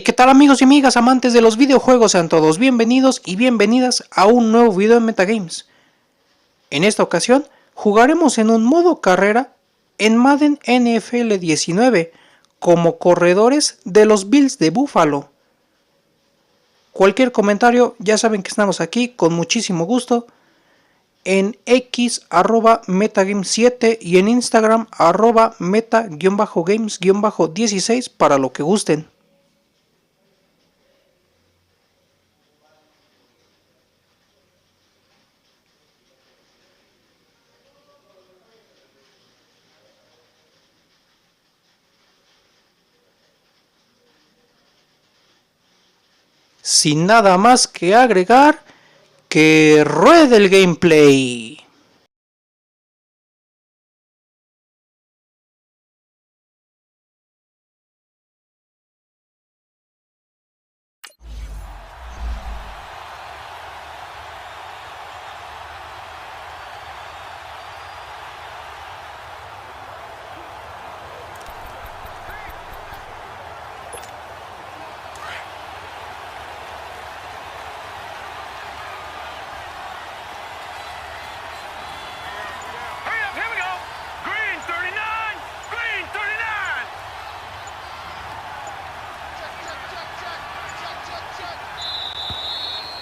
¿Qué tal amigos y amigas amantes de los videojuegos? Sean todos bienvenidos y bienvenidas a un nuevo video de Metagames. En esta ocasión jugaremos en un modo carrera en Madden NFL 19 como corredores de los Bills de Buffalo. Cualquier comentario, ya saben que estamos aquí con muchísimo gusto en X @metagames7 y en Instagram @meta-games-16 para lo que gusten. Sin nada más que agregar, que ruede el gameplay.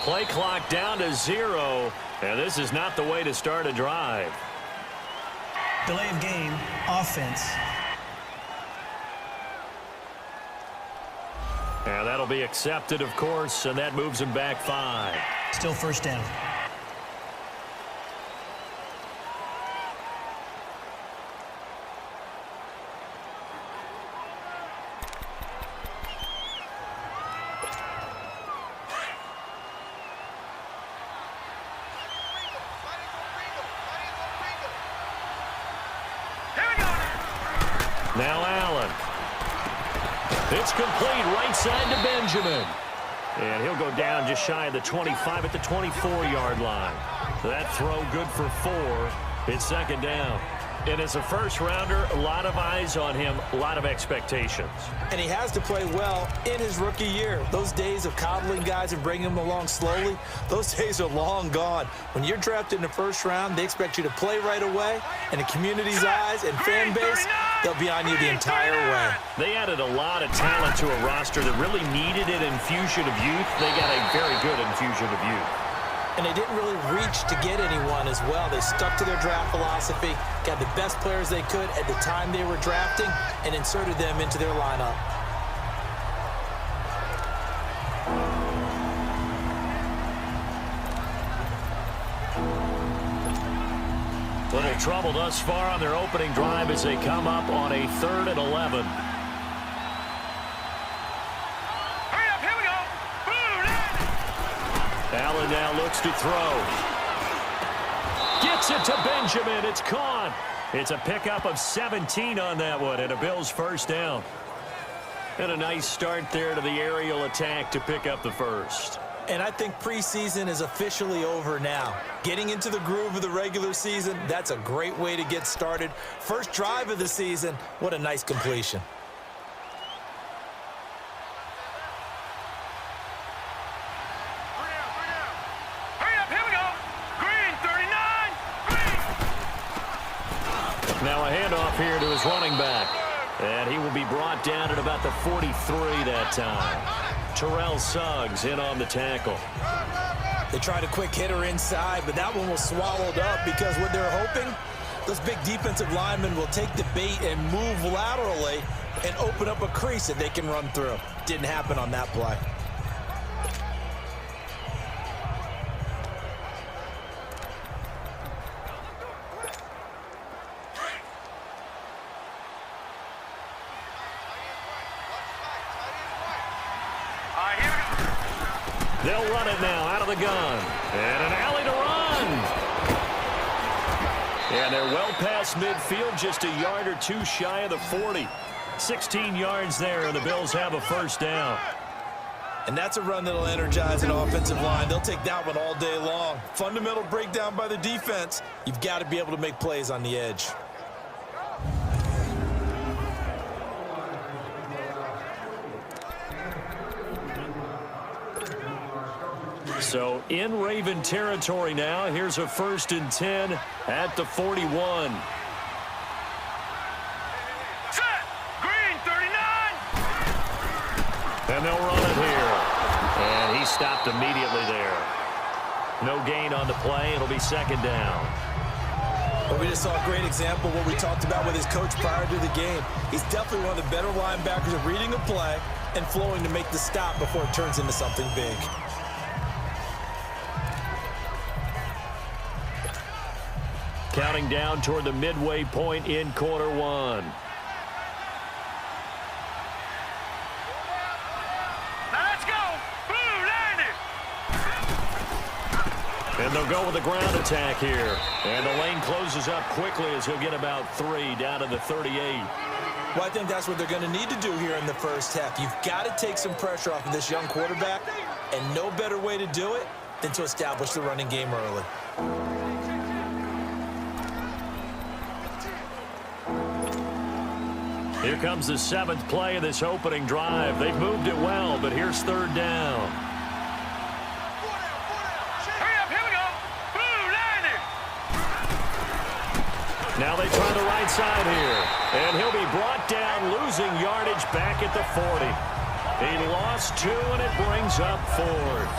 Play clock down to 0, and this is not the way to start a drive. Delay of game, offense. And that'll be accepted, of course, and that moves him back 5. Still first down. Now Allen. It's complete right side to Benjamin. And he'll go down just shy of the 25 at the 24-yard line. That throw good for 4. It's second down. And as a first-rounder, a lot of eyes on him, a lot of expectations. And he has to play well in his rookie year. Those days of coddling guys and bringing them along slowly, those days are long gone. When you're drafted in the first round, they expect you to play right away. And the community's eyes and fan base, they'll be on you the entire way. They added a lot of talent to a roster that really needed an infusion of youth. They got a very good infusion of youth. And they didn't really reach to get anyone as well. They stuck to their draft philosophy, got the best players they could at the time they were drafting, and inserted them into their lineup. Little trouble thus far on their opening drive as they come up on a 3rd and 11. Allen now looks to throw. Gets it to Benjamin. It's caught. It's a pickup of 17 on that one, and a Bills first down. And a nice start there to the aerial attack to pick up the first. And I think preseason is officially over now. Getting into the groove of the regular season, that's a great way to get started. First drive of the season, what a nice completion. Now a handoff here to his running back. And he will be brought down at about the 43 that time. Terrell Suggs in on the tackle. They tried a quick hitter inside, but that one was swallowed up because what they're hoping, those big defensive linemen will take the bait and move laterally and open up a crease that they can run through. Didn't happen on that play. They'll run it now out of the gun. And an alley to run. And they're well past midfield, just a yard or two shy of the 40. 16 yards there, and the Bills have a first down. And that's a run that'll energize an offensive line. They'll take that one all day long. Fundamental breakdown by the defense. You've got to be able to make plays on the edge. So in Raven territory now. Here's a 1st and 10 at the 41. Set! Green, 39! And they'll run it here. And he stopped immediately there. No gain on the play. It'll be 2nd down. Well, we just saw a great example of what we talked about with his coach prior to the game. He's definitely one of the better linebackers at reading a play and flowing to make the stop before it turns into something big. Counting down toward the midway point in quarter 1. Let's go! Blue, land it! And they'll go with the ground attack here. And the lane closes up quickly as he'll get about 3 down to the 38. Well, I think that's what they're going to need to do here in the first half. You've got to take some pressure off of this young quarterback, and no better way to do it than to establish the running game early. Here comes the 7th play of this opening drive. They've moved it well, but here's 3rd down. Hurry up, here we go! Blue, land it! Now they try the right side here. And he'll be brought down, losing yardage back at the 40. He lost 2, and it brings up 4th.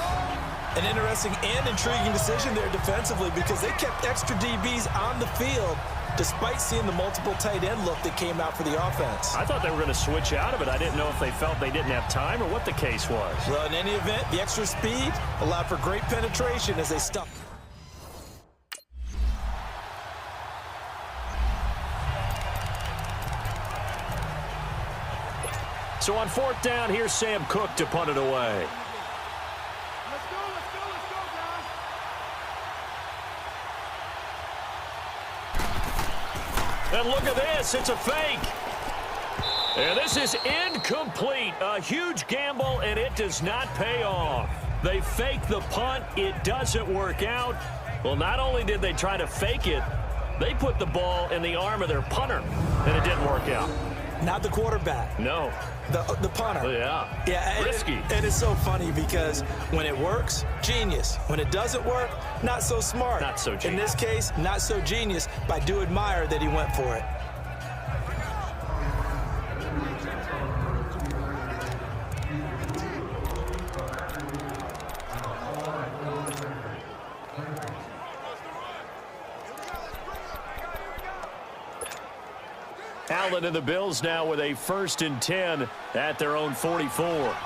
An interesting and intriguing decision there defensively because they kept extra DBs on the field despite seeing the multiple tight end look that came out for the offense. I thought they were going to switch out of it. I didn't know if they felt they didn't have time or what the case was. Well, in any event, the extra speed allowed for great penetration as they stuck. So on 4th down, here's Sam Cook to punt it away. And look at this, it's a fake. And this is incomplete. A huge gamble, and it does not pay off. They fake the punt, it doesn't work out. Well, not only did they try to fake it, they put the ball in the arm of their punter, and it didn't work out. Not the quarterback. No. The punter. Yeah. Risky. And it's so funny because when it works, genius. When it doesn't work, not so smart. Not so genius. In this case, not so genius, but I do admire that he went for it. Allen and the Bills now with a 1st and 10 at their own 44. Now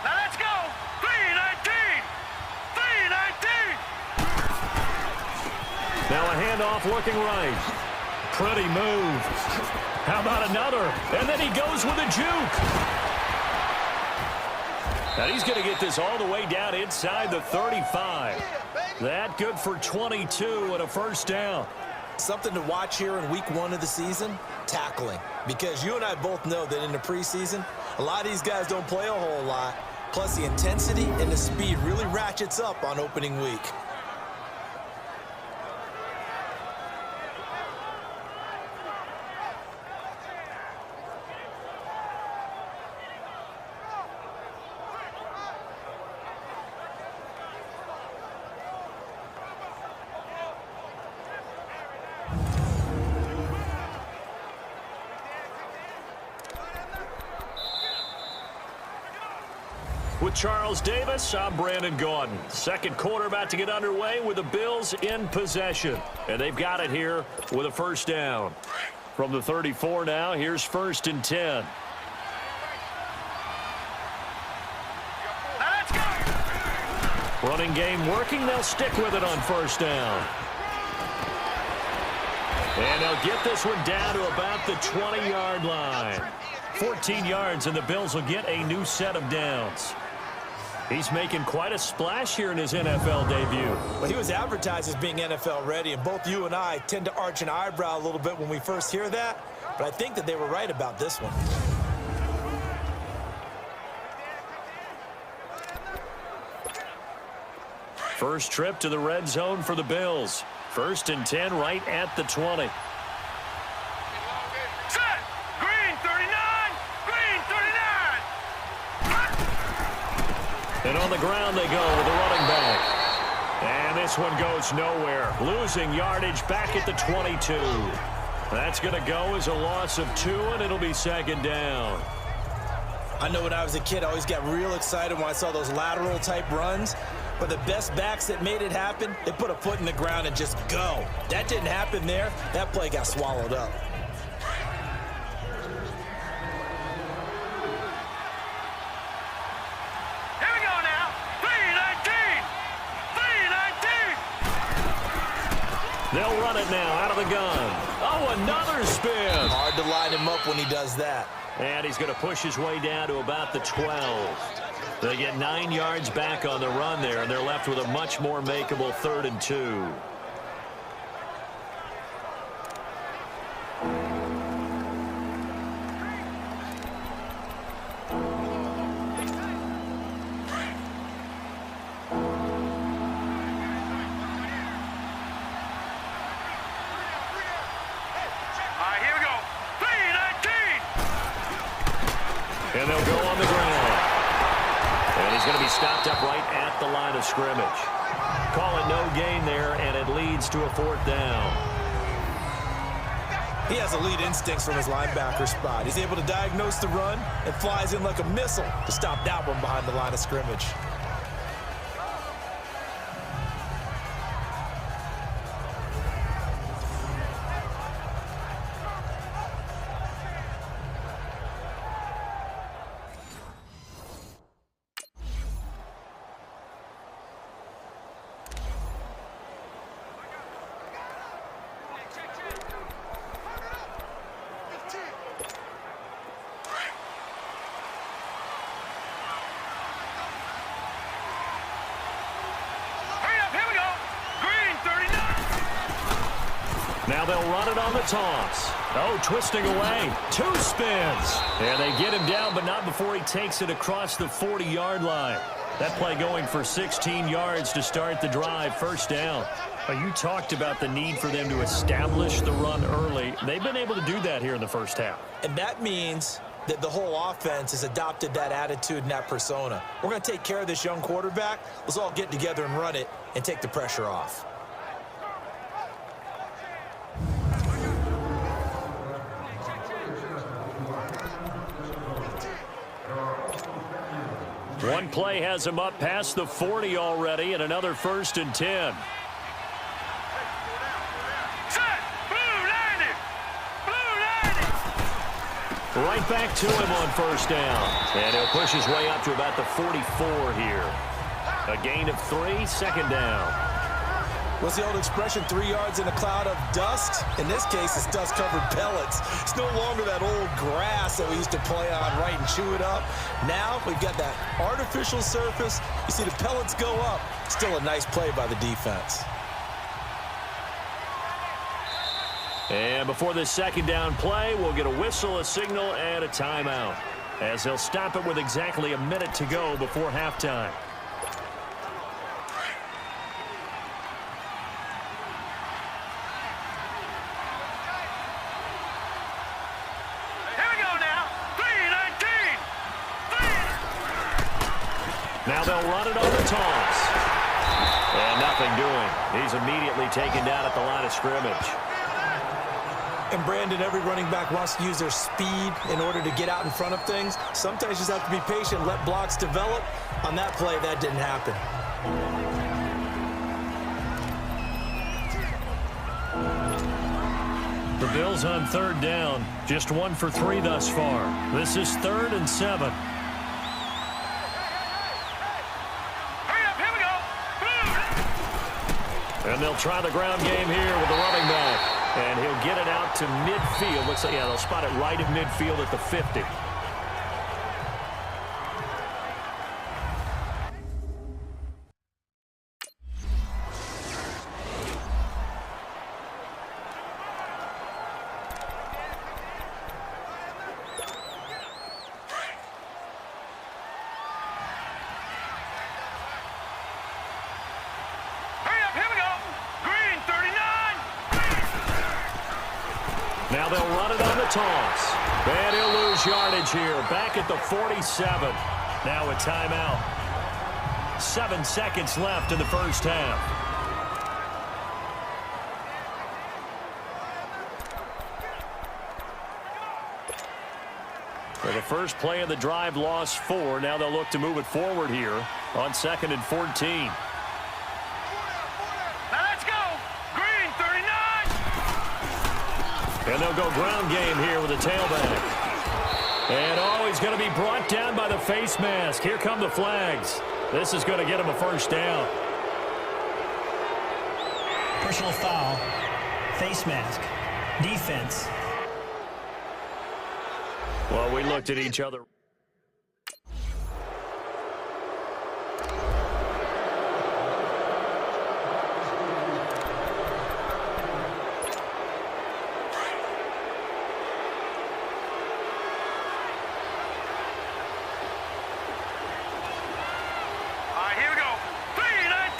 let's go! 3-19! 3-19! Now a handoff looking right. Pretty move. How about another? And then he goes with a juke. And he's going to get this all the way down inside the 35. That good for 22 and a 1st down. Something to watch here in week 1 of the season, tackling. Because you and I both know that in the preseason, a lot of these guys don't play a whole lot. Plus the intensity and the speed really ratchets up on opening week. With Charles Davis, I'm Brandon Gaudin. 2nd quarter about to get underway with the Bills in possession. And they've got it here with a 1st down. From the 34 now, here's 1st and 10. Now let's go! Running game working, they'll stick with it on 1st down. And they'll get this one down to about the 20-yard line. 14 yards, and the Bills will get a new set of downs. He's making quite a splash here in his NFL debut. Well, he was advertised as being NFL ready, and both you and I tend to arch an eyebrow a little bit when we first hear that, but I think that they were right about this one. First trip to the red zone for the Bills. 1st and 10 right at the 20. Set. Green 39. Green 39. And on the ground they go with the running back. And this one goes nowhere. Losing yardage back at the 22. That's going to go as a loss of 2, and it'll be 2nd down. I know when I was a kid, I always got real excited when I saw those lateral-type runs. But the best backs that made it happen, they put a foot in the ground and just go. That didn't happen there. That play got swallowed up. Here we go now. 319. 319. They'll run it now out of the gun. Oh, another spin. Hard to line him up when he does that. And he's going to push his way down to about the 12. They get 9 yards back on the run there, and they're left with a much more makeable 3rd and 2. Here we go. 319. And they'll go on the ground. And he's going to be stopped up right at the line of scrimmage. Call it no gain there, and it leads to a 4th down. He has elite instincts from his linebacker spot. He's able to diagnose the run and flies in like a missile to stop that one behind the line of scrimmage. Now they'll run it on the toss. Oh, twisting away. 2 spins. And they get him down, but not before he takes it across the 40-yard line. That play going for 16 yards to start the drive. 1st down. You talked about the need for them to establish the run early. They've been able to do that here in the 1st half. And that means that the whole offense has adopted that attitude and that persona. We're going to take care of this young quarterback. Let's all get together and run it and take the pressure off. One play has him up past the 40 already, and another 1st and 10. Set. Blue 90. Blue 90. Right back to him on 1st down. And he'll push his way up to about the 44 here. A gain of 3, 2nd down. What's the old expression, 3 yards in a cloud of dust? In this case, it's dust-covered pellets. It's no longer that old grass that we used to play on, right, and chew it up. Now we've got that artificial surface. You see the pellets go up. Still a nice play by the defense. And before this 2nd down play, we'll get a whistle, a signal, and a timeout, as they'll stop it with exactly a minute to go before halftime. Now they'll run it on the toss. And nothing doing. He's immediately taken down at the line of scrimmage. And Brandon, every running back wants to use their speed in order to get out in front of things. Sometimes you just have to be patient, let blocks develop. On that play, that didn't happen. The Bills on 3rd down. Just 1 for 3 thus far. This is 3rd and 7. And they'll try the ground game here with the running back. And he'll get it out to midfield. Looks like, yeah, they'll spot it right at midfield at the 50. Now they'll run it on the toss. And he'll lose yardage here. Back at the 47. Now a timeout. 7 seconds left in the first half. For the first play of the drive, lost 4. Now they'll look to move it forward here on 2nd and 14. Now let's go. Green, 39. And they'll go ground game here with a tailback. And he's going to be brought down by the face mask. Here come the flags. This is going to get him a first down. Personal foul. Face mask. Defense. Well, we looked at each other. Here we go. 319.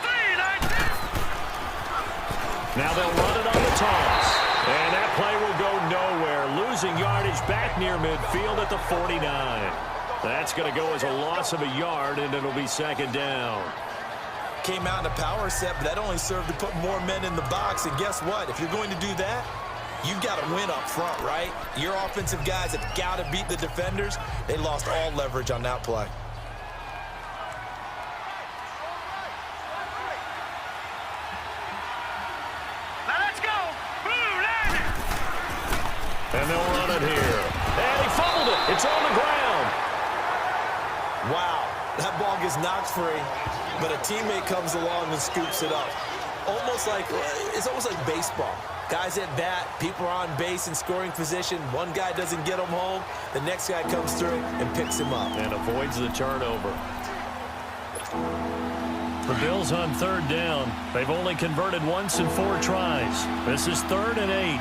319. Now they'll run it on the toss. And that play will go nowhere. Losing yardage back near midfield at the 49. That's going to go as a loss of a yard, and it'll be 2nd down. Came out in a power set, but that only served to put more men in the box. And guess what? If you're going to do that, you've got to win up front, right? Your offensive guys have got to beat the defenders. They lost all leverage on that play. And they'll run it here. And he fumbled it. It's on the ground. Wow, that ball gets knocked free, but a teammate comes along and scoops it up. It's almost like baseball. Guys at bat, people are on base in scoring position. One guy doesn't get him home. The next guy comes through and picks him up. And avoids the turnover. The Bills on 3rd down. They've only converted once in 4 tries. This is 3rd and 8.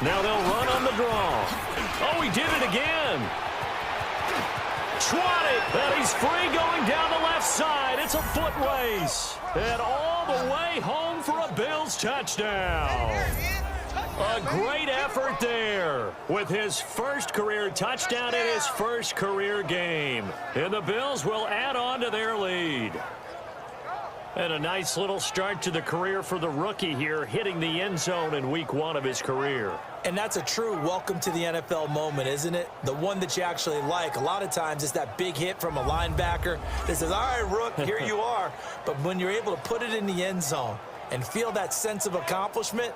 Now they'll run on the draw. Oh, he did it again. Swatted. And he's free going down the left side. It's a foot race. And all the way home for a Bills touchdown. A great effort there with his first career touchdown in his first career game. And the Bills will add on to their lead. And a nice little start to the career for the rookie here, hitting the end zone in week 1 of his career. And that's a true welcome to the NFL moment, isn't it? The one that you actually like. A lot of times it's that big hit from a linebacker that says, all right, Rook, here you are. But when you're able to put it in the end zone and feel that sense of accomplishment,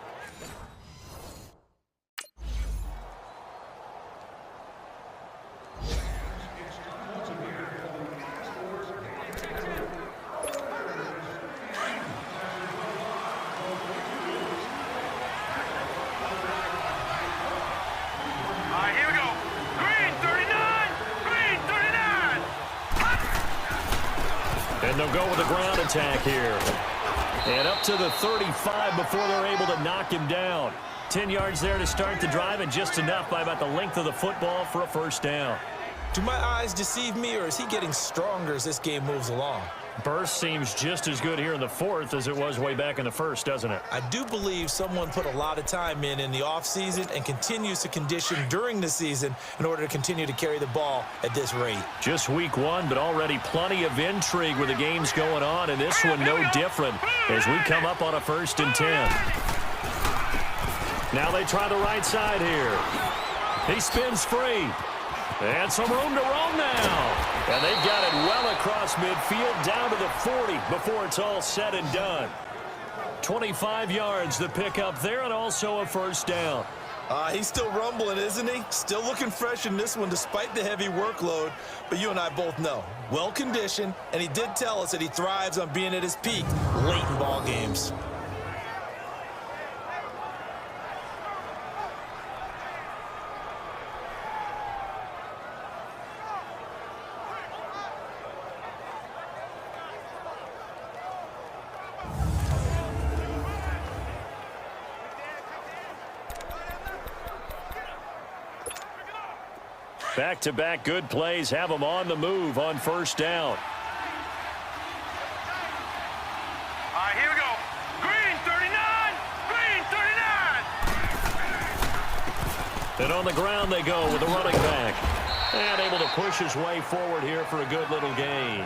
and they'll go with a ground attack here. And up to the 35 before they're able to knock him down. 10 yards there to start the drive, and just enough by about the length of the football for a first down. Do my eyes deceive me, or is he getting stronger as this game moves along? Burst seems just as good here in the 4th as it was way back in the 1st, doesn't it? I do believe someone put a lot of time in the offseason and continues to condition during the season in order to continue to carry the ball at this rate. Just week 1, but already plenty of intrigue with the games going on, and this one no different as we come up on a 1st and 10. Now they try the right side here. He spins free. And some room to roam now. And they've got it well across midfield down to the 40 before it's all said and done. 25 yards the pickup there, and also a first down. He's still rumbling, isn't he? Still looking fresh in this one despite the heavy workload. But you and I both know, well-conditioned, and he did tell us that he thrives on being at his peak late in ball games. Back-to-back good plays have them on the move on first down. And on the ground they go with the running back. And able to push his way forward here for a good little gain.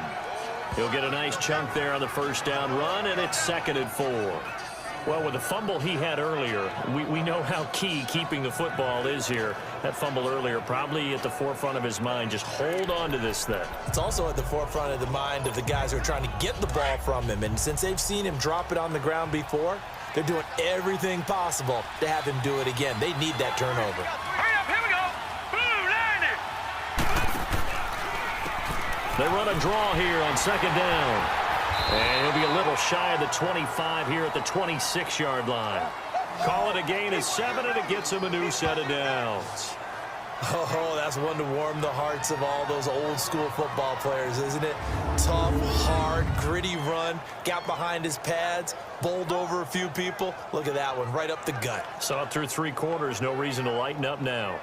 He'll get a nice chunk there on the first down run, and it's 2nd and 4. Well, with the fumble he had earlier, we know how key keeping the football is here. That fumble earlier probably at the forefront of his mind. Just hold on to this thing. It's also at the forefront of the mind of the guys who are trying to get the ball from him. And since they've seen him drop it on the ground before, they're doing everything possible to have him do it again. They need that turnover. Hurry up, here we go. Blue, landed. They run a draw here on 2nd down. And he'll be a little shy of the 25 here at the 26-yard line. Call it a gain of 7, and it gets him a new set of downs. Oh, that's one to warm the hearts of all those old-school football players, isn't it? Tough, hard, gritty run, got behind his pads, bowled over a few people. Look at that one, right up the gut. Saw it through 3 quarters, no reason to lighten up now.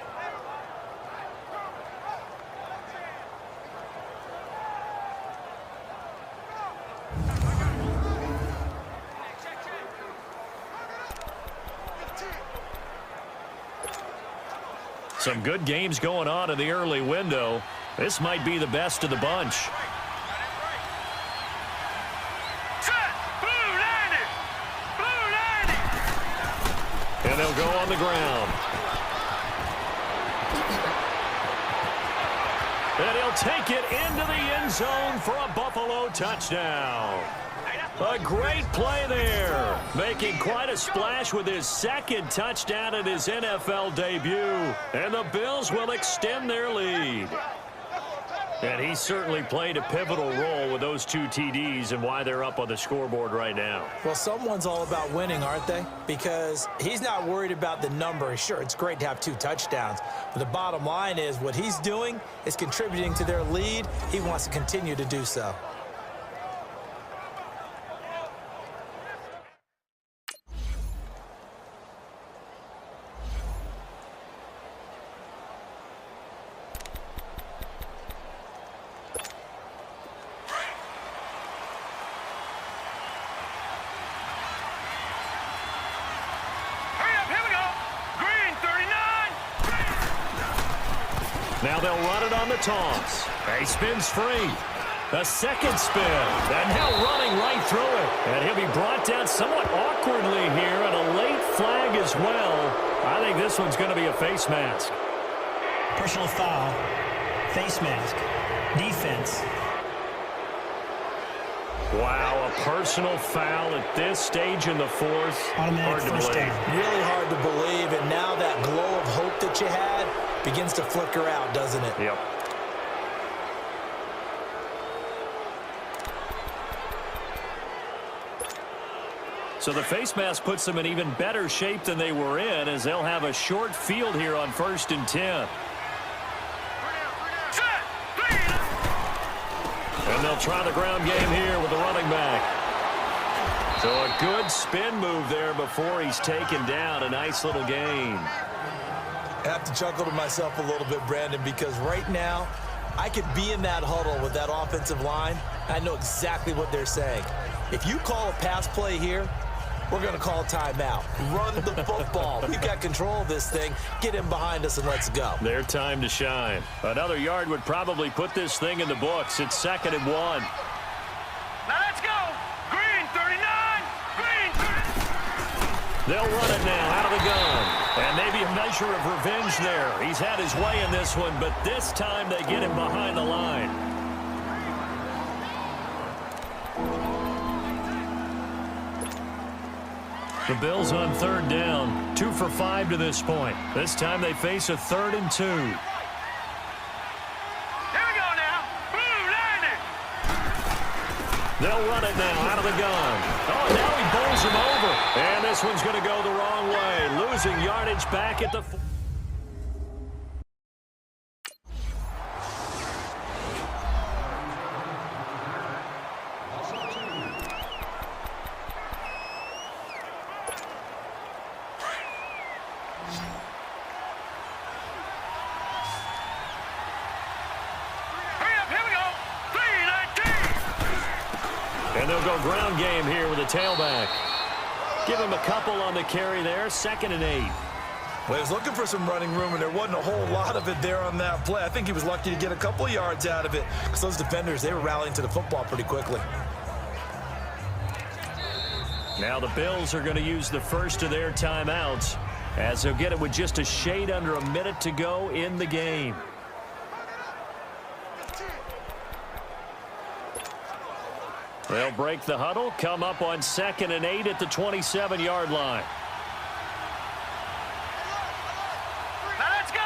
Some good games going on in the early window. This might be the best of the bunch. Set. Blue, landed. Blue, landed. And they'll go on the ground. And he'll take it into the end zone for a Buffalo touchdown. A great play there, making quite a splash with his 2nd touchdown in his NFL debut. And the Bills will extend their lead. And he certainly played a pivotal role with those 2 TDs and why they're up on the scoreboard right now. Well, someone's all about winning, aren't they? Because he's not worried about the number. Sure, it's great to have 2 touchdowns. But the bottom line is what he's doing is contributing to their lead. He wants to continue to do so. Now they'll run it on the toss. He spins free. A 2nd spin. And now running right through it. And he'll be brought down somewhat awkwardly here, and a late flag as well. I think this one's going to be a face mask. Personal foul. Face mask. Defense. Wow, a personal foul at this stage in the 4th. Automatic first down. Really hard to believe, and now that glow of hope that you had begins to flicker out, doesn't it? Yep. So the face mask puts them in even better shape than they were in, as they'll have a short field here on 1st and 10. And they'll try the ground game here with the running back. So a good spin move there before he's taken down. A nice little gain. I have to chuckle to myself a little bit, Brandon, because right now I could be in that huddle with that offensive line. I know exactly what they're saying. If you call a pass play here, we're going to call timeout. Run the football. We've got control of this thing. Get him behind us and let's go. Their time to shine. Another yard would probably put this thing in the books. It's 2nd and 1. Now let's go. Green 39. Green 30. They'll run it now out of the gun. And maybe a measure of revenge there. He's had his way in this one, but this time they get him behind the line. The Bills on 3rd down, 2 for 5 to this point. This time they face a 3rd and 2. Here we go now. Blue, landed. They'll run it now out of the gun. Oh, now he bowls him over. And this one's going to go the wrong way. Losing yardage back at the... And they'll go ground game here with a tailback. Give him a couple on the carry there. 2nd and 8. Well, he was looking for some running room, and there wasn't a whole lot of it there on that play. I think he was lucky to get a couple yards out of it because those defenders, they were rallying to the football pretty quickly. Now the Bills are going to use the first of their timeouts as they'll get it with just a shade under a minute to go in the game. They'll break the huddle, come up on 2nd and 8 at the 27-yard line. Now let's go.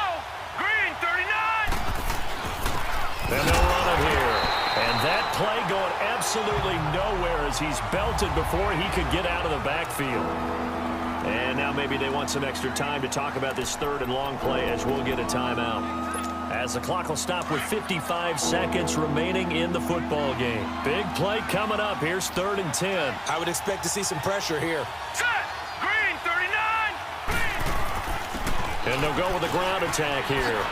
Green 39. And they'll run it here. And that play going absolutely nowhere as he's belted before he could get out of the backfield. And now maybe they want some extra time to talk about this 3rd and long play as we'll get a timeout. As the clock will stop with 55 seconds remaining in the football game. Big play coming up. Here's 3rd and 10. I would expect to see some pressure here. Set. Green 39. Green. And they'll go with a ground attack here.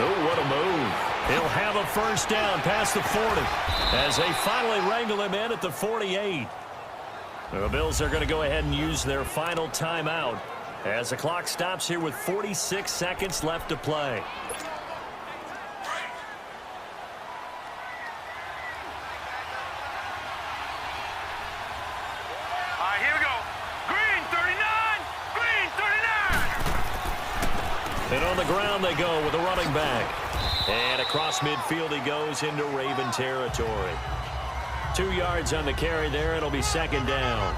Oh, what a move. He'll have a first down past the 40 as they finally wrangle him in at the 48. The Bills are going to go ahead and use their final timeout as the clock stops here with 46 seconds left to play. All right, here we go. Green 39. Green 39. And on the ground they go with a running back. And across midfield he goes into Raven territory. 2 yards on the carry there. It'll be 2nd down.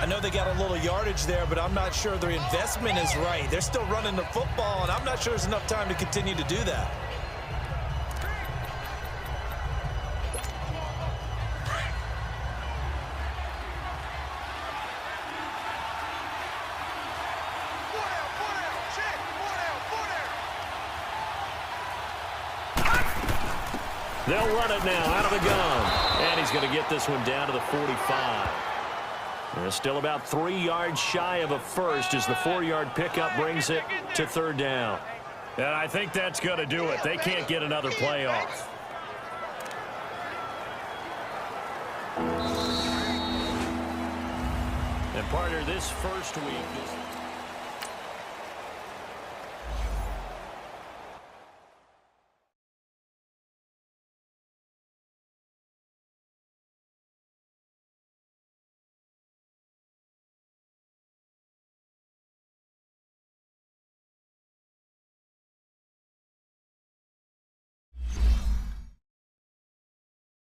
I know they got a little yardage there, but I'm not sure their investment is right. They're still running the football, and I'm not sure there's enough time to continue to do that. They'll run it now out of the gun. And he's going to get this one down to the 45. They're still about 3 yards shy of a first as the 4-yard pickup brings it to 3rd down. And I think that's going to do it. They can't get another play off. And partner, this first week is...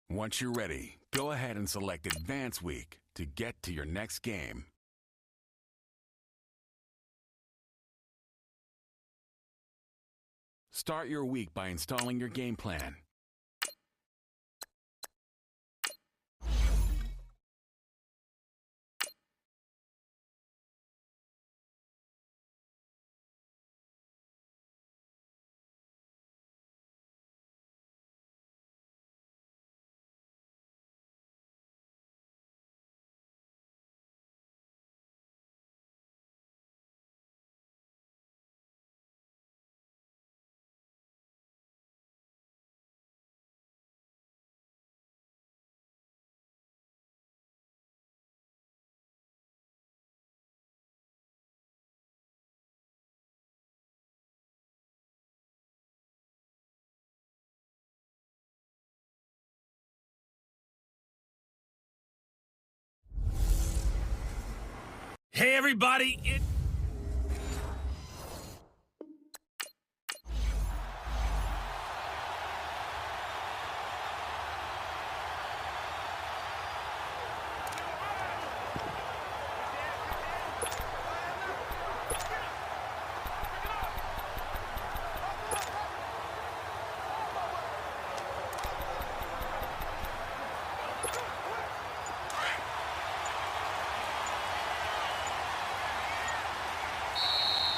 Once you're ready, go ahead and select Advance Week to get to your next game. Start your week by installing your game plan. Hey, everybody.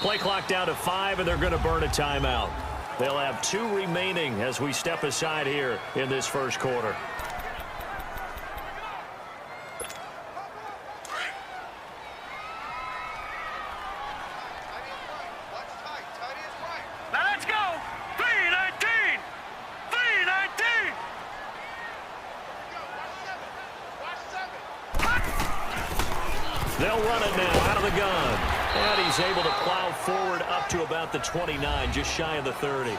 Play clock down to 5, and they're going to burn a timeout. They'll have 2 remaining as we step aside here in this first quarter. Now let's go. 319. 319. They'll run it now out of the gun. And he's able to plow forward up to about the 29, just shy of the 30.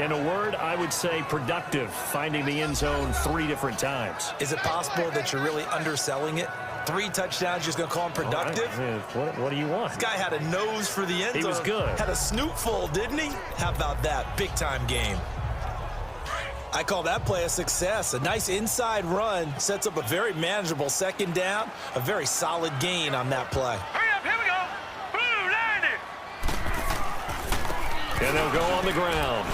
In a word, I would say productive, finding the end zone 3 different times. Is it possible that you're really underselling it? 3 touchdowns, just going to call him productive? Right. What do you want? This guy had a nose for the end zone. He was good. Had a snoot full, didn't he? How about that? Big-time game. I call that play a success. A nice inside run sets up a very manageable second down. A very solid gain on that play. Hurry up, here we go. Blue, line it. And they'll go on the ground.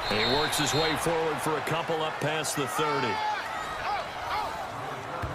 And he works his way forward for a couple up past the 30.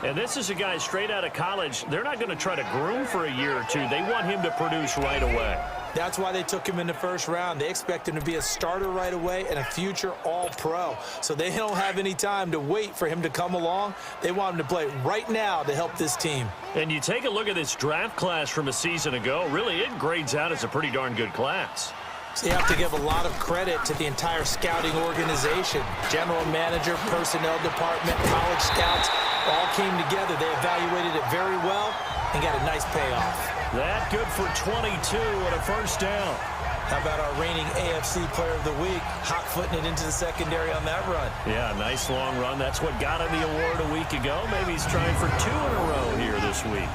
And this is a guy straight out of college. They're not going to try to groom for a year or 2. They want him to produce right away. That's why they took him in the first round. They expect him to be a starter right away and a future all-pro. So they don't have any time to wait for him to come along. They want him to play right now to help this team. And you take a look at this draft class from a season ago. Really, it grades out as a pretty darn good class. So you have to give a lot of credit to the entire scouting organization. General manager, personnel department, college scouts all came together. They evaluated it very well and got a nice payoff. That good for 22 and a first down. How about our reigning AFC Player of the Week, hot-footing it into the secondary on that run? Yeah, nice long run. That's what got him the award a week ago. Maybe he's trying for 2 in a row here this week.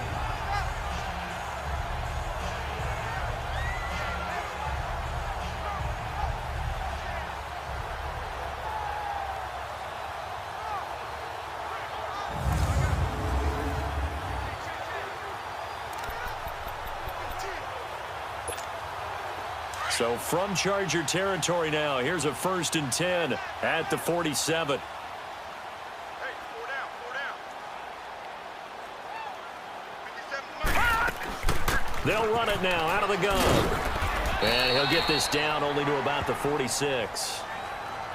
So from Charger territory now, here's a 1st and 10 at the 47. They'll run it now out of the gun. And he'll get this down only to about the 46.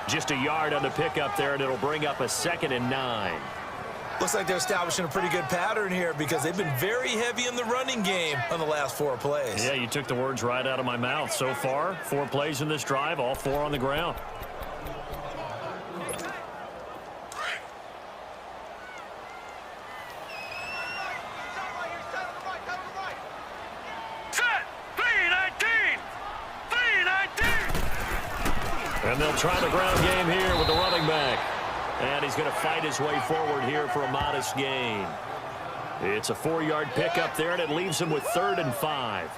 Just a yard on the pickup there, and it'll bring up a 2nd and 9. Looks like they're establishing a pretty good pattern here because they've been very heavy in the running game on the last 4 plays. Yeah, you took the words right out of my mouth. So far, 4 plays in this drive, all 4 on the ground. Set. 3-19. 3-19. And they'll try the ground game here with the running back. And he's going to fight his way forward here for a modest gain. It's a 4-yard pickup there, and it leaves him with 3rd and 5.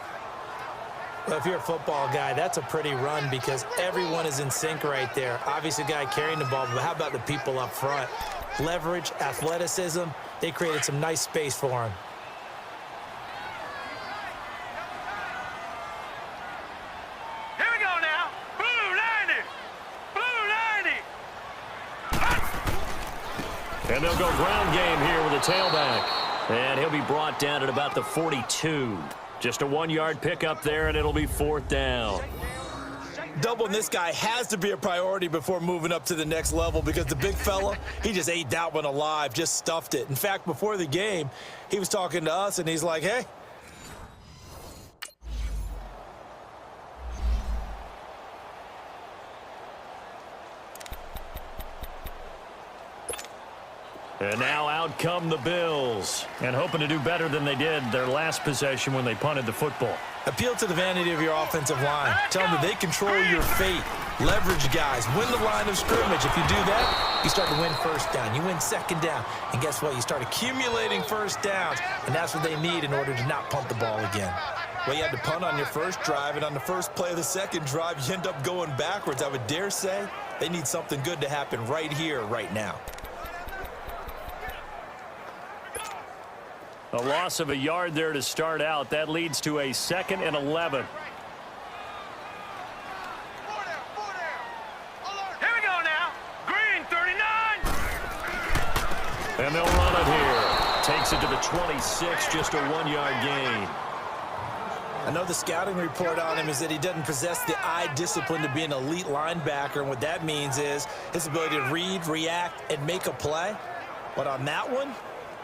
Well, if you're a football guy, that's a pretty run because everyone is in sync right there. Obviously, the guy carrying the ball, but how about the people up front? Leverage, athleticism, they created some nice space for him. Here we go now. Blue, line it. Blue, line it. And they'll go ground game here with a tailback. And he'll be brought down at about the 42. Just a 1-yard pickup there, and it'll be 4th down. Doubling this guy has to be a priority before moving up to the next level because the big fella, he just ate that one alive, just stuffed it. In fact, before the game, he was talking to us, and he's like, hey. And now out come the Bills. And hoping to do better than they did their last possession when they punted the football. Appeal to the vanity of your offensive line. Tell them that they control your fate. Leverage guys. Win the line of scrimmage. If you do that, you start to win 1st down. You win 2nd down. And guess what? You start accumulating 1st downs. And that's what they need in order to not punt the ball again. Well, you had to punt on your first drive, and on the first play of the second drive, you end up going backwards. I would dare say they need something good to happen right here, right now. A loss of a yard there to start out. That leads to a 2nd and 11. Here we go now. Green, 39. And they'll run it here. Takes it to the 26, just a 1-yard gain. I know the scouting report on him is that he doesn't possess the eye discipline to be an elite linebacker, and what that means is his ability to read, react, and make a play. But on that one,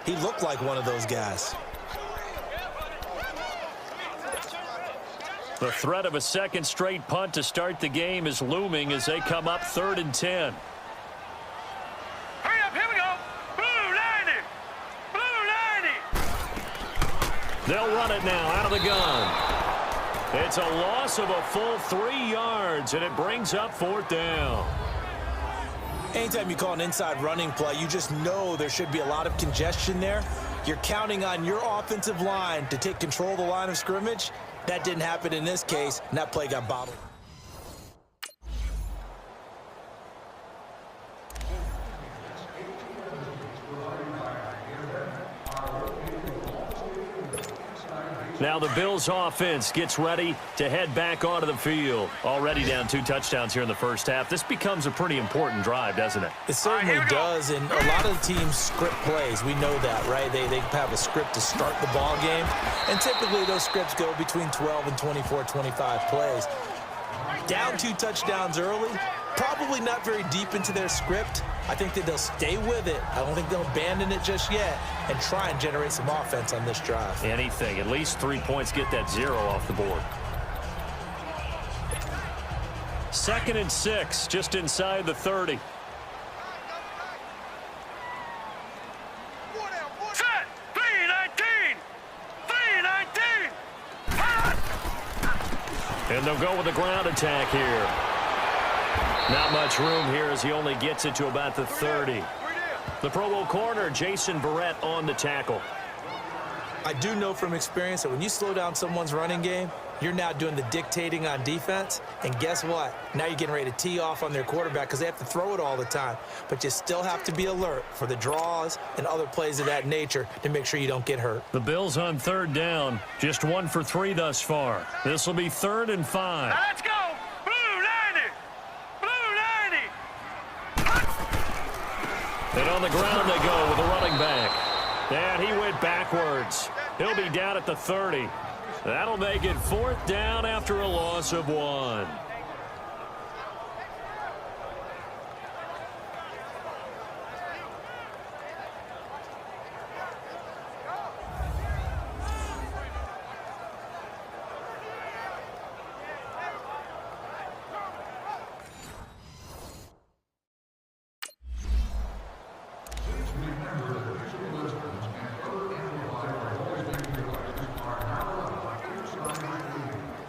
he looked like one of those guys. The threat of a 2nd straight punt to start the game is looming as they come up 3rd and 10. Hurry up, here we go. Blue, line it. Blue, line it. They'll run it now out of the gun. It's a loss of a full 3 yards, and it brings up 4th down. Anytime you call an inside running play, you just know there should be a lot of congestion there. You're counting on your offensive line to take control of the line of scrimmage. That didn't happen in this case, and that play got bottled. Now the Bills offense gets ready to head back onto the field. Already down 2 touchdowns here in the first half. This becomes a pretty important drive, doesn't it? It certainly does, and a lot of the teams script plays. We know that, right? They have a script to start the ball game, and typically those scripts go between 12 and 24, 25 plays. Down 2 touchdowns early, probably not very deep into their script. I think that they'll stay with it. I don't think they'll abandon it just yet and try and generate some offense on this drive. Anything. At least 3 points, get that 0 off the board. 2nd and 6, just inside the 30. Set! 3-19! 3-19! And they'll go with a ground attack here. Not much room here as he only gets it to about the 30. The Pro Bowl corner, Jason Verrett, on the tackle. I do know from experience that when you slow down someone's running game, you're now doing the dictating on defense. And guess what? Now you're getting ready to tee off on their quarterback because they have to throw it all the time. But you still have to be alert for the draws and other plays of that nature to make sure you don't get hurt. The Bills on 3rd down. Just 1 for 3 thus far. This will be 3rd and 5. Now let's go! Blue 90! Blue 90! And on the ground they go with the running back. And he went backwards. He'll be down at the 30. That'll make it 4th down after a loss of 1.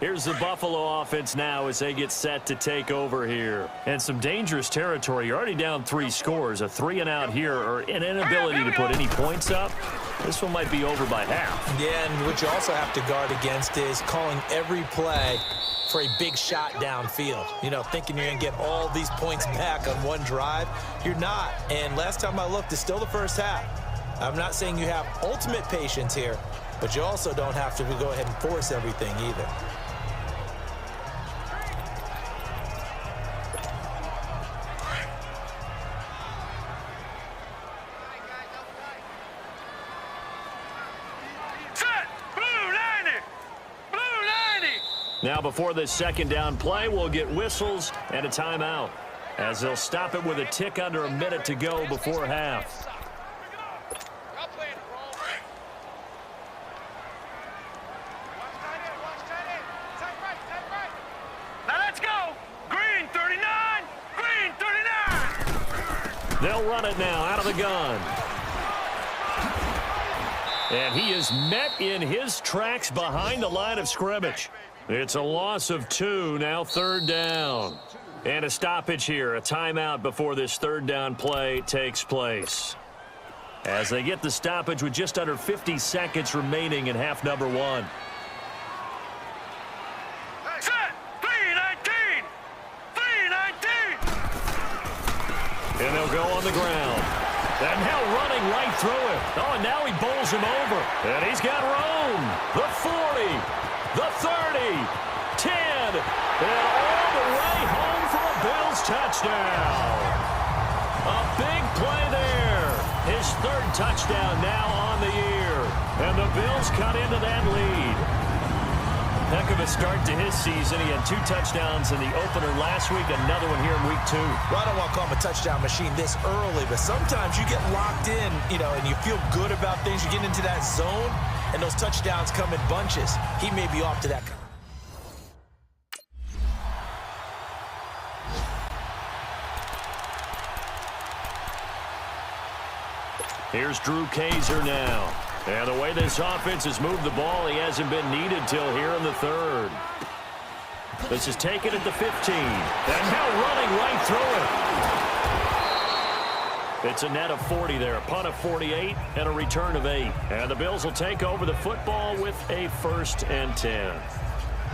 Here's the Buffalo offense now as they get set to take over here. And some dangerous territory. You're already down 3 scores. A 3-and-out here or an inability to put any points up. This one might be over by half. Yeah, and what you also have to guard against is calling every play for a big shot downfield. You know, thinking you're going to get all these points back on one drive. You're not. And last time I looked, it's still the first half. I'm not saying you have ultimate patience here, but you also don't have to go ahead and force everything either. Now before this 2nd down play, we'll get whistles and a timeout as they'll stop it with a tick under a minute to go before half. Now let's go! Green 39! Green 39! They'll run it now out of the gun. And he is met in his tracks behind the line of scrimmage. It's a loss of 2, now 3rd down. And a stoppage here, a timeout before this 3rd down play takes place. As they get the stoppage with just under 50 seconds remaining in half number 1. Set! 3-19! 3-19! And they'll go on the ground. And now running right through him. Oh, and now he bowls him over. And he's got room. The 40. The 30, 10, and all the way home for a Bills touchdown. A big play there. His 3rd touchdown now on the year. And the Bills cut into that lead. Heck of a start to his season. He had 2 touchdowns in the opener last week, another one here in week 2. Well, I don't want to call him a touchdown machine this early, but sometimes you get locked in, you know, and you feel good about things. You get into that zone, and those touchdowns come in bunches. He may be off to that. Here's Drew Kaiser now. And the way this offense has moved the ball, he hasn't been needed till here in the third. This is taken at the 15. And now running right through it. It's a net of 40 there. A punt of 48 and a return of 8. And the Bills will take over the football with a 1st and 10.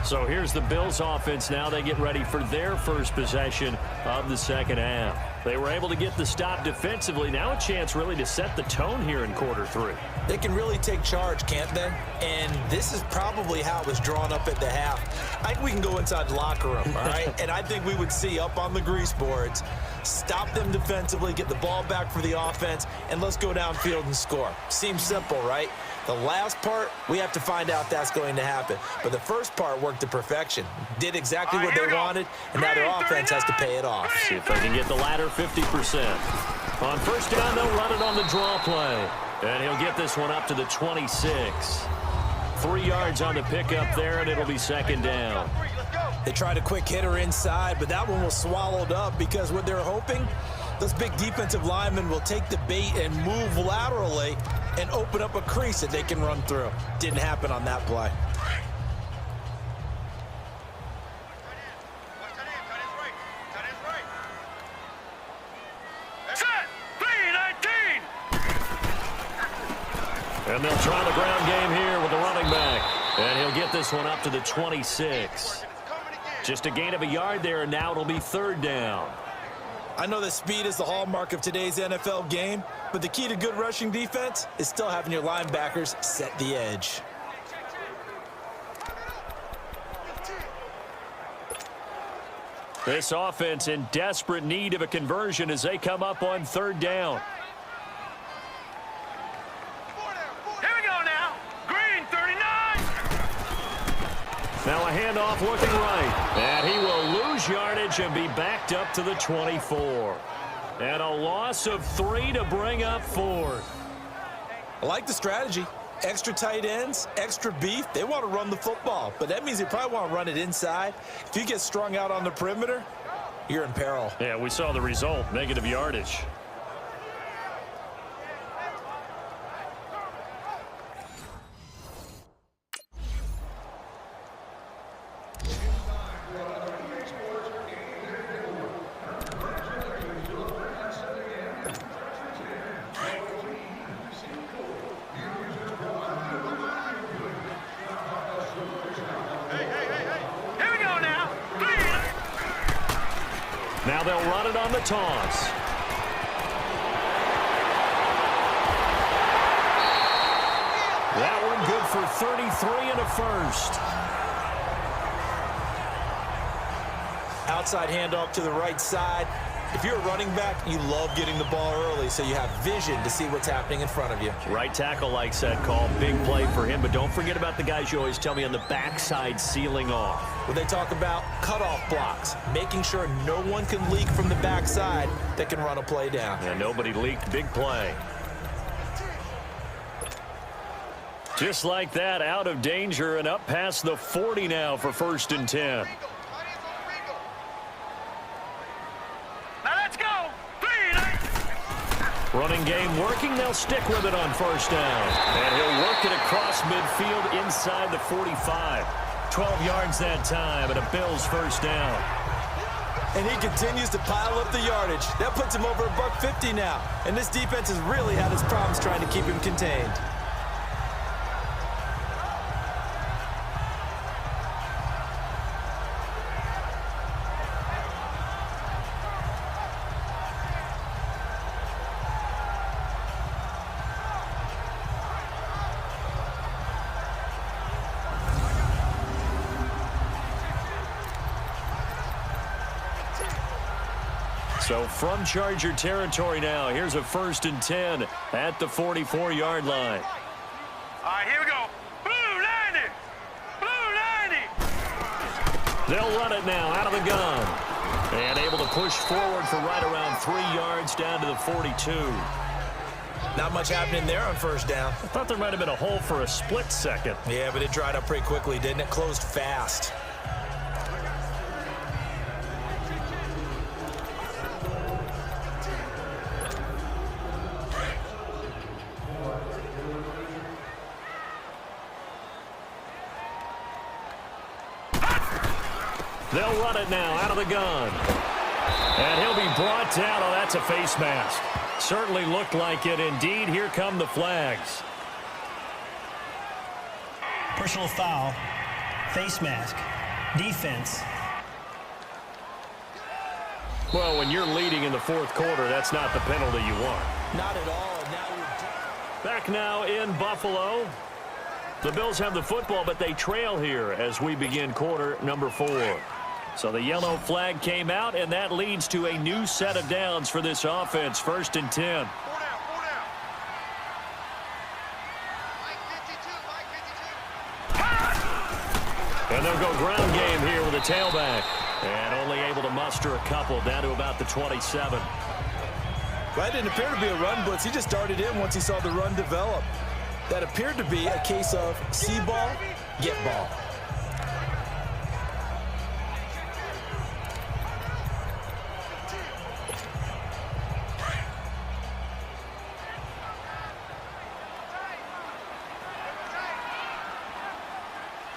So here's the Bills offense now. They get ready for their first possession of the second half. They were able to get the stop defensively. Now a chance really to set the tone here in quarter 3. They can really take charge, can't they? And this is probably how it was drawn up at the half. I think we can go inside the locker room, all right? And I think we would see up on the grease boards, stop them defensively, get the ball back for the offense, and let's go downfield and score. Seems simple, right? The last part, we have to find out that's going to happen. But the first part worked to perfection. Did exactly what they wanted, and now their offense has to pay it off. See if they can get the latter 50%. On first down, they'll run it on the draw play. And he'll get this one up to the 26. 3 yards on the pickup there, and it'll be second down. They tried a quick hitter inside, but that one was swallowed up because what they're hoping, those big defensive linemen will take the bait and move laterally and open up a crease that they can run through. Didn't happen on that play. And they'll try the ground game here with the running back. And he'll get this one up to the 26. Just a gain of a yard there, and now it'll be third down. I know that speed is the hallmark of today's NFL game, but the key to good rushing defense is still having your linebackers set the edge. This offense in desperate need of a conversion as they come up on third down. Here we go now. Green, 39. Now a handoff looking right. And he will lose yardage and be backed up to the 24. And a loss of 3 to bring up 4. I like the strategy. Extra tight ends, extra beef. They want to run the football, but that means they probably want to run it inside. If you get strung out on the perimeter, you're in peril. Yeah, we saw the result, negative yardage. Now they'll run it on the toss. That one good for 33 and a first. Outside handoff to the right side. If you're a running back, you love getting the ball early so you have vision to see what's happening in front of you. Right tackle likes that call. Big play for him, but don't forget about the guys you always tell me on the backside sealing off. When they talk about cutoff blocks, making sure no one can leak from the backside that can run a play down. And nobody leaked. Big play. Just like that, out of danger and up past the 40 now for 1st and 10. Running game working. They'll stick with it on first down. And he'll work it across midfield inside the 45. 12 yards that time and a Bills first down. And he continues to pile up the yardage. That puts him over $150 now. And this defense has really had its problems trying to keep him contained. So from Charger territory now, here's a 1st and 10 at the 44-yard line. All right, here we go. Blue 90. Blue 90. They'll run it now out of the gun. And able to push forward for right around 3 yards down to the 42. Not much happening there on first down. I thought there might have been a hole for a split second. Yeah, but it dried up pretty quickly, didn't it? Closed fast. They'll run it now out of the gun. And he'll be brought down. Oh, that's a face mask. Certainly looked like it. Indeed, here come the flags. Personal foul, face mask, defense. Well, when you're leading in the fourth quarter, that's not the penalty you want. Not at all. And now we're Back now in Buffalo. The Bills have the football, but they trail here as we begin quarter number 4. So the yellow flag came out, and that leads to a new set of downs for this offense. 1st and 10. And they'll go ground game here with a tailback. And only able to muster a couple down to about the 27. That didn't appear to be a run blitz. He just darted in once he saw the run develop. That appeared to be a case of see ball, get ball.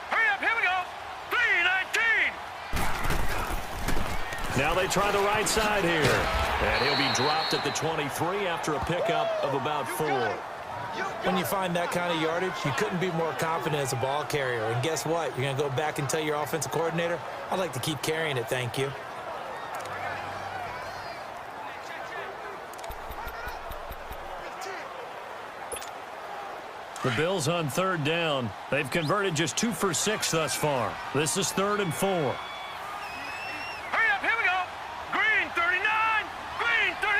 Hurry up, here we go. 3-19. Now they try the right side here. And he'll be dropped at the 23 after a pickup of about 4. When you find that kind of yardage, you couldn't be more confident as a ball carrier. And guess what? You're going to go back and tell your offensive coordinator, I'd like to keep carrying it, thank you. The Bills on 3rd down. They've converted just 2 for 6 thus far. This is 3rd and 4. Hurry up, here we go. Green 39. Green 39.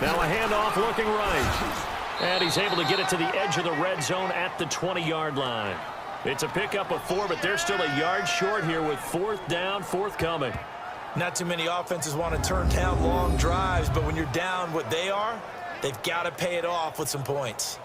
Now a handoff looking right. And he's able to get it to the edge of the red zone at the 20-yard line. It's a pickup of 4, but they're still a yard short here with 4th down, forthcoming. Not too many offenses want to turn down long drives, but when you're down what they are, they've got to pay it off with some points.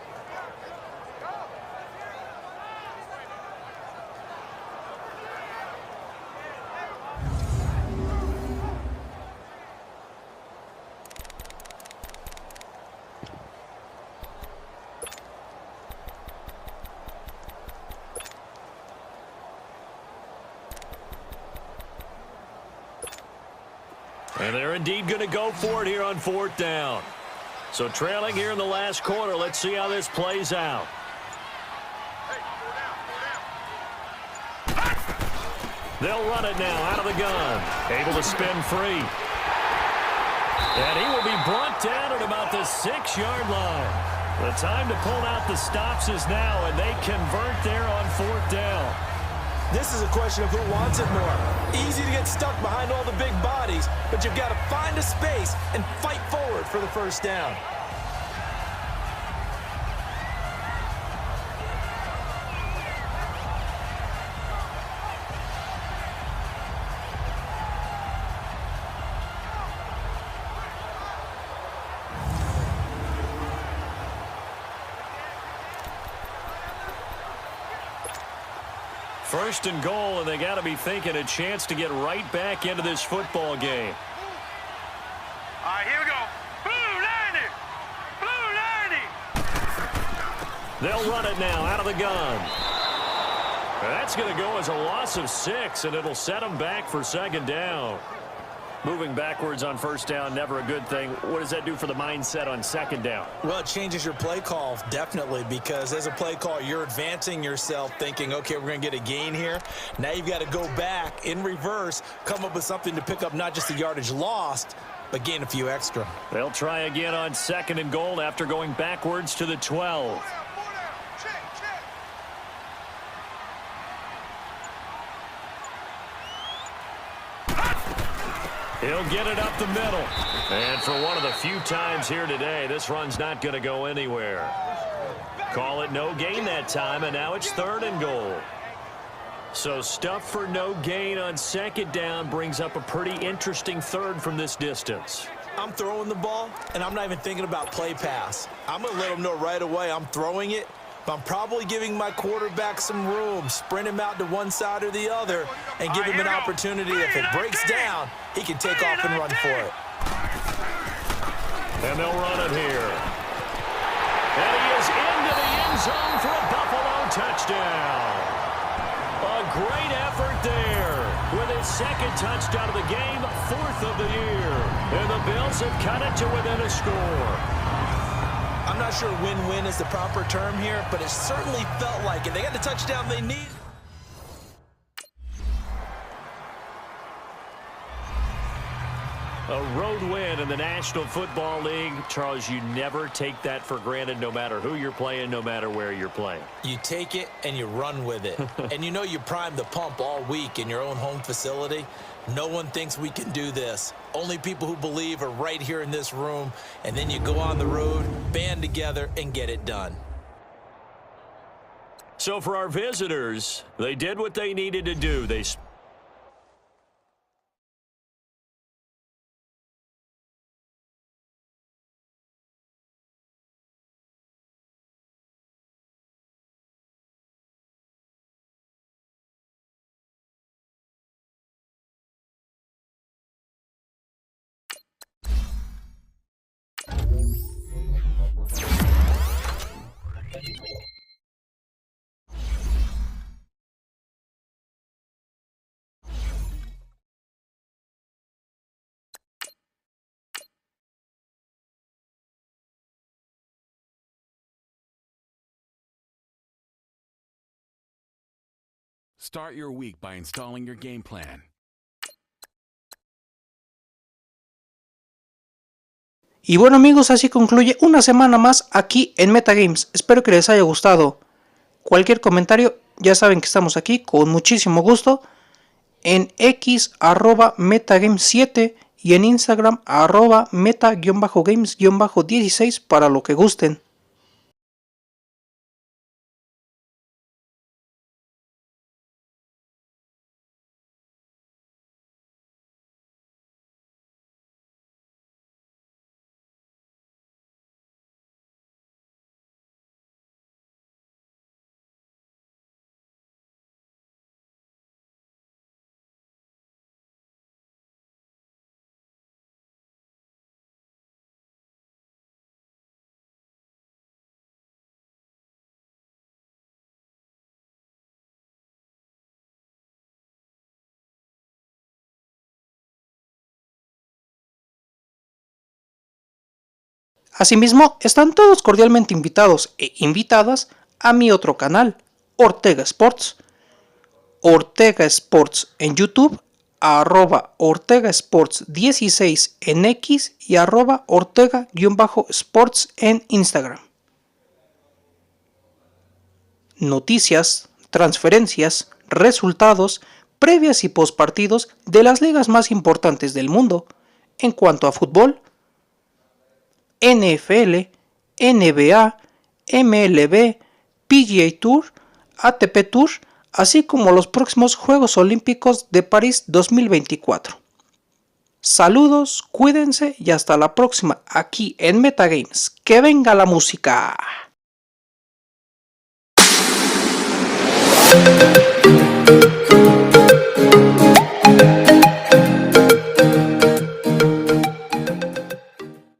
And they're indeed going to go for it here on 4th down. So trailing here in the last quarter. Let's see how this plays out. They'll run it now out of the gun. Able to spin free. And he will be brought down at about the 6-yard line. The time to pull out the stops is now, and they convert there on 4th down. This is a question of who wants it more. Easy to get stuck behind all the big bodies, but you've got to find a space and fight forward for the 1st down. First and goal, and they got to be thinking a chance to get right back into this football game. All right, here we go. Blue 90. Blue 90. They'll run it now out of the gun. That's going to go as a loss of 6, and it'll set them back for 2nd down. Moving backwards on 1st down, never a good thing. What does that do for the mindset on 2nd down? Well, it changes your play call, definitely, because as a play call, you're advancing yourself thinking, okay, we're going to get a gain here. Now you've got to go back in reverse, come up with something to pick up not just the yardage lost, but gain a few extra. They'll try again on 2nd and goal after going backwards to the 12. He'll get it up the middle. And for one of the few times here today, this run's not going to go anywhere. Call it no gain that time, and now it's 3rd and goal. So stuff for no gain on 2nd down brings up a pretty interesting 3rd from this distance. I'm throwing the ball, and I'm not even thinking about play pass. I'm going to let them know right away I'm throwing it, but I'm probably giving my quarterback some room, sprint him out to one side or the other, and give him an opportunity. If it breaks down, he can take off and run for it. And they'll run it here. And he is into the end zone for a Buffalo touchdown. A great effort there. With his second touchdown of the game, 4th of the year. And the Bills have cut it to within a score. I'm not sure win-win is the proper term here, but it certainly felt like it. They got the touchdown they need. A road win in the National Football League. Charles, you never take that for granted, no matter who you're playing, no matter where you're playing. You take it and you run with it. And you know you primed the pump all week in your own home facility. No one thinks we can do this. Only people who believe are right here in this room. And then you go on the road, band together, and get it done. So for our visitors, they did what they needed to do. They Start your week by installing your game plan. Y bueno amigos, así concluye una semana más aquí en Metagames. Espero que les haya gustado. Cualquier comentario, ya saben que estamos aquí con muchísimo gusto. En X @metagames7 y en Instagram @meta-games-16 para lo que gusten. Asimismo, están todos cordialmente invitados e invitadas a mi otro canal, Ortega Sports. Ortega Sports en YouTube, @Ortega Sports 16 en X y @Ortega-Sports en Instagram. Noticias, transferencias, resultados, previas y postpartidos de las ligas más importantes del mundo en cuanto a fútbol, NFL, NBA, MLB, PGA Tour, ATP Tour, así como los próximos Juegos Olímpicos de París 2024. Saludos, cuídense y hasta la próxima aquí en Metagames. ¡Que venga la música!